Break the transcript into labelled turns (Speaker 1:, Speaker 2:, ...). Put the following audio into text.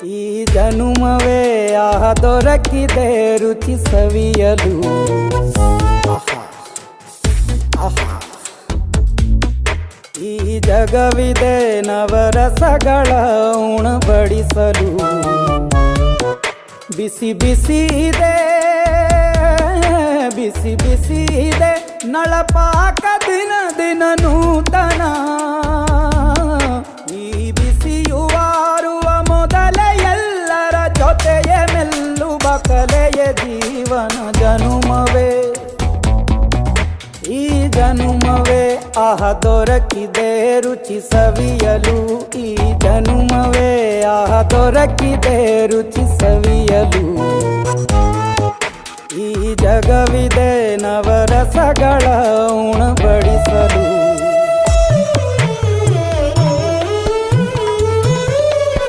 Speaker 1: ಈ ಜನುಮವೇ ಆಹ ದೊರಕಿದೆ ರುಚಿ ಸವಿಯಲು. ಈ ಜಗವಿದೆ ನವರಸಗಳ ಉಣಬಡಿಸಲು. ಬಿಸಿ ಬಿಸಿ ಇದೆ, ಬಿಸಿ ಬಿಸಿ ಇದೆ ನಳಪಾಕ ದಿನ ದಿನ ನೂತನ. ಈ ಬಿಸಿಯುವಾರುವ ಮೊದಲೇ ಎಲ್ಲರ ಜೊತೆಯೇ ಮೆಲ್ಲುವ ಕಲೆಯ ಜೀವನ ಜನುಮವೇ. ಈ ಜನುಮವೇ ಆಹ ದೊರಕಿದೆ ರುಚಿ ಸವಿಯಲು. ಈ ಜನುಮವೇ ಆಹ ದೊರಕಿದೆ ರುಚಿ ಸವಿಯಲು. ಈ ಜಗವಿದೆ ನವರಸಗಳ ಉಣಬಡಿಸಲು.